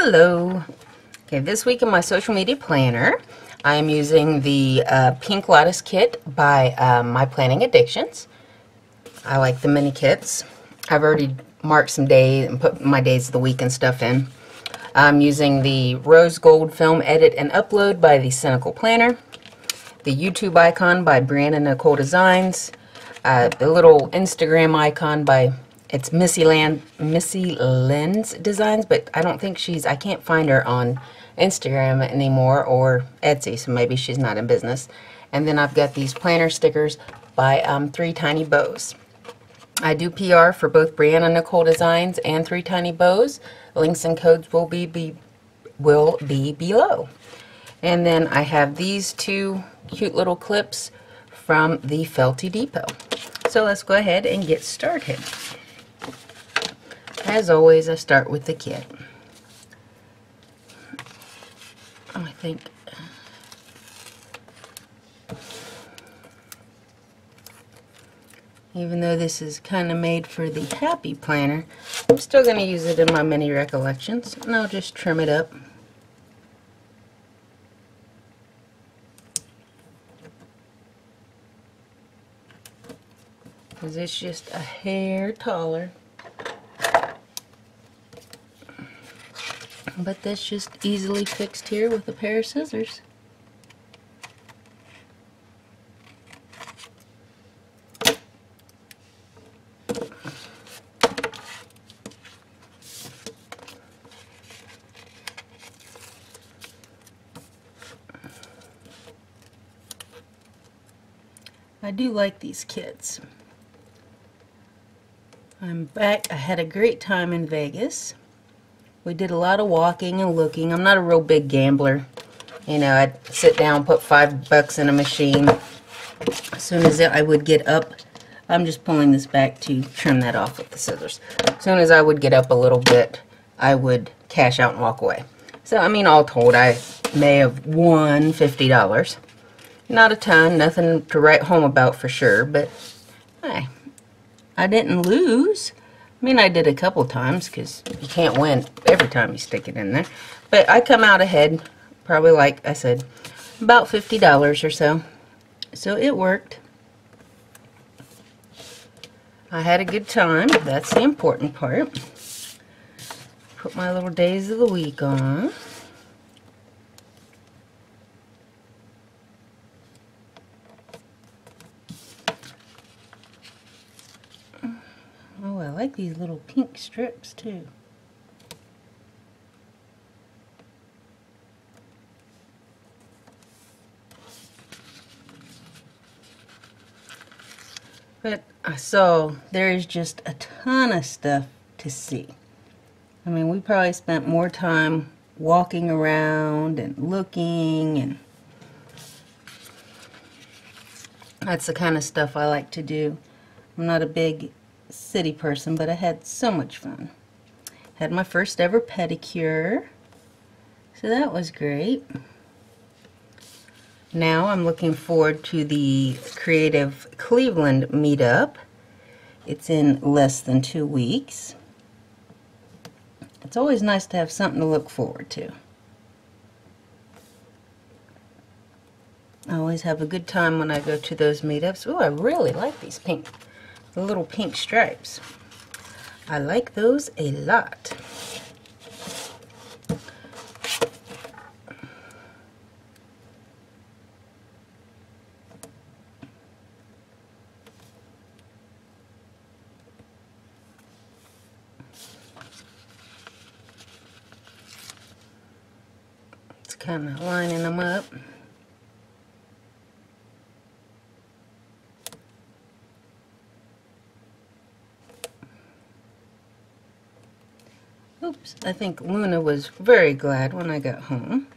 Hello. Okay, this week in my social media planner, I am using the Pink Lotus kit by My Planning Addictions. I like the mini kits. I've already marked some days and put my days of the week and stuff in. I'm using the Rose Gold Film Edit and Upload by the Cynical Planner, the YouTube icon by Brianna Nicole Designz, the little Instagram icon by Missy Lynn's Designs, but I don't think I can't find her on Instagram anymore or Etsy, so maybe she's not in business. And then I've got these planner stickers by 3 Tiny Bows. I do PR for both Brianna Nicole Designz and 3 Tiny Bows. Links and codes will be below. And then I have these 2 cute little clips from the Felty Depot. So let's go ahead and get started. As always, I start with the kit. I think even though this is kind of made for the Happy Planner, I'm still going to use it in my Mini Recollections, and I'll just trim it up. Because it's just a hair taller. But that's just easily fixed here with a pair of scissors. I do like these kits. I'm back. I had a great time in Vegas. We did a lot of walking and looking. I'm not a real big gambler. You know, I'd sit down, put $5 in a machine. As soon as I would get up, I'm just pulling this back to trim that off with the scissors. As soon as I would get up a little bit, I would cash out and walk away. So, I mean, all told, I may have won $50. Not a ton, nothing to write home about for sure, but hey, I didn't lose. I mean, I did a couple times because you can't win every time you stick it in there. But I come out ahead, probably like I said, about $50 or so. So it worked. I had a good time. That's the important part. Put my little days of the week on. Oh, I like these little pink strips too. But I saw there is just a ton of stuff to see. I mean, we probably spent more time walking around and looking, and that's the kind of stuff I like to do. I'm not a big city person, but I had so much fun. Had my first ever pedicure, so that was great. Now I'm looking forward to the Creative Cleveland meetup. It's in less than 2 weeks. It's always nice to have something to look forward to. I always have a good time when I go to those meetups. Oh, I really like these the little pink stripes. I like those a lot. It's kind of lining them up. Oops, I think Luna was very glad when I got home.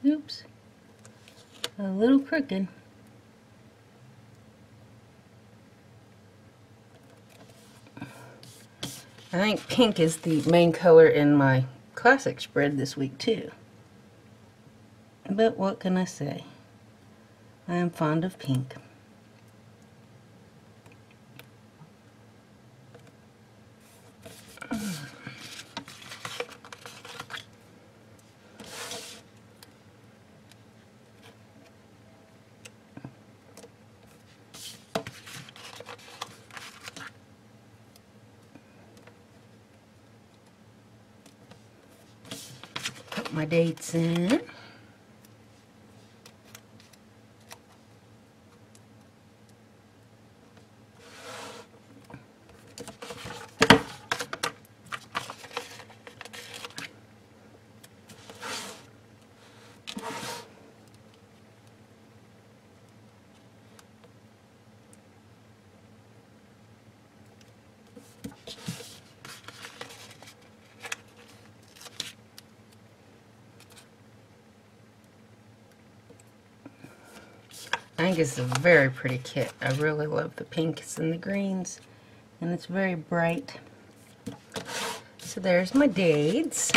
Oops, a little crooked. I think pink is the main color in my classic spread this week too. But what can I say? I am fond of pink. Put my dates in. I think it's a very pretty kit. I really love the pinks and the greens, and it's very bright. So there's my dates.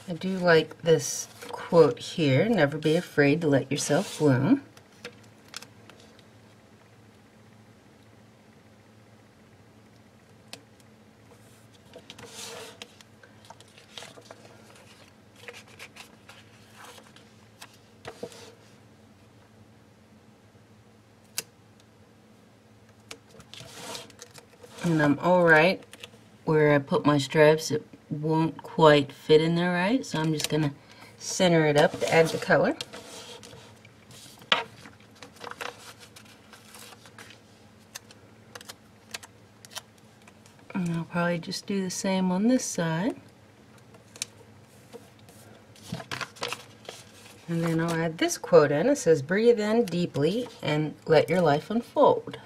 I do like this quote here, never be afraid to let yourself bloom. And I'm alright where I put my stripes. It won't quite fit in there right, so I'm just going to center it up to add the color. And I'll probably just do the same on this side. And then I'll add this quote in. It says, "Breathe in deeply and let your life unfold."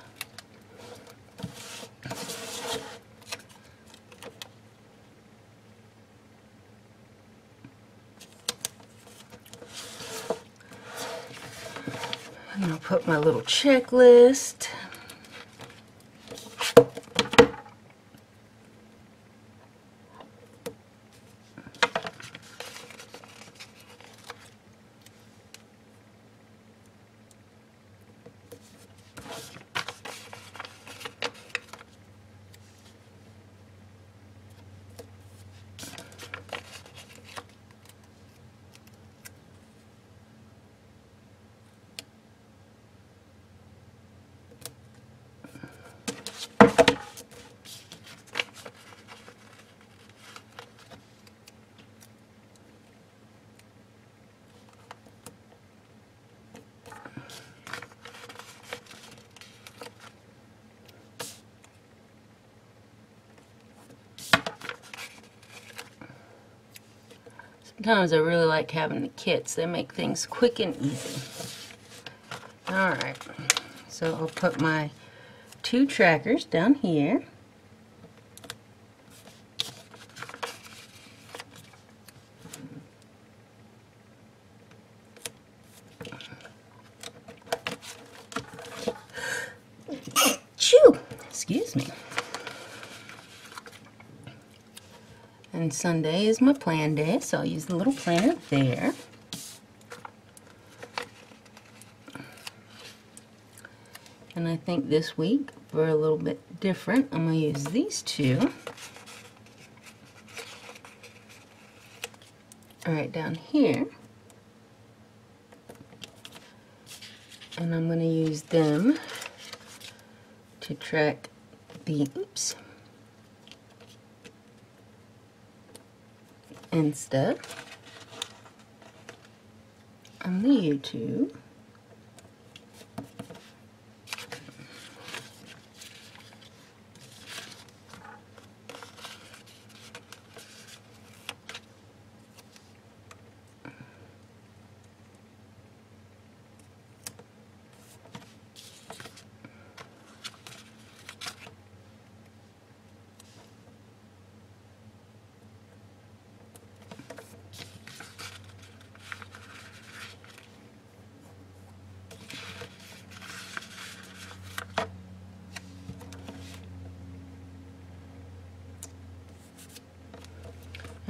And I'll put my little checklist. Sometimes I really like having the kits. They make things quick and easy. Alright, so I'll put my 2 trackers down here. Chew! Excuse me. And Sunday is my plan day, so I'll use the little planner there. And I think this week, for a little bit different, I'm going to use these 2. Right down here. And I'm going to use them to track the, and stuff on the YouTube.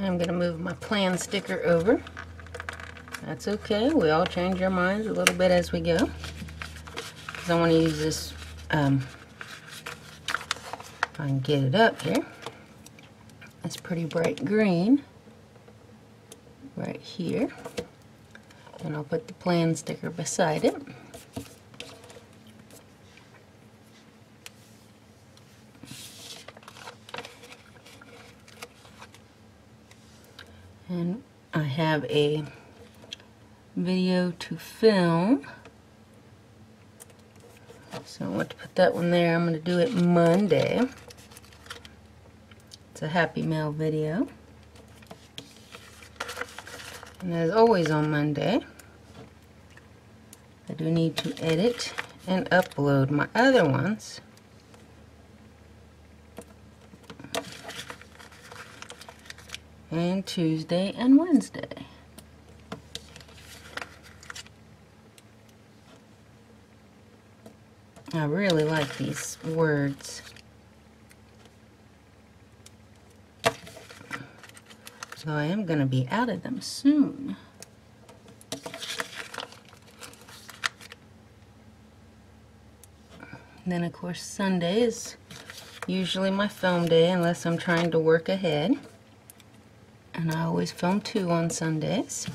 I'm going to move my plan sticker over. That's okay. We all change our minds a little bit as we go. Because I want to use this, if I can get it up here. It's pretty bright green right here. And I'll put the plan sticker beside it. And I have a video to film. So I want to put that one there. I'm going to do it Monday. It's a Happy Mail video. And as always on Monday, I do need to edit and upload my other ones. And Tuesday and Wednesday. I really like these words. So I am going to be out of them soon. And then of course Sunday is usually my film day unless I'm trying to work ahead. And I always film 2 on Sundays.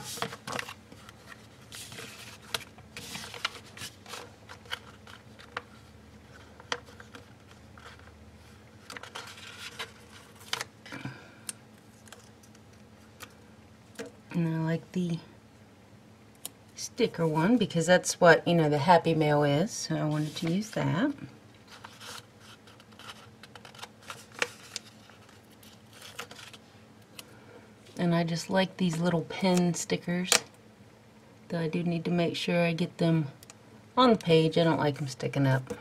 And I like the sticker one because that's what, you know, the Happy Mail is. So I wanted to use that. And I just like these little pen stickers, though I do need to make sure I get them on the page. I don't like them sticking up.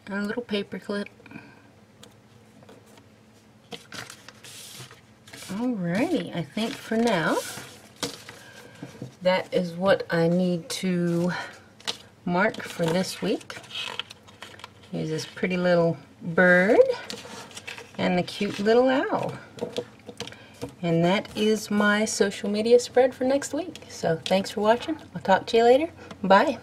And a little paper clip. Alrighty, I think for now, that is what I need to mark for this week. Here's this pretty little bird. And the cute little owl. And that is my social media spread for next week. So thanks for watching. I'll talk to you later. Bye.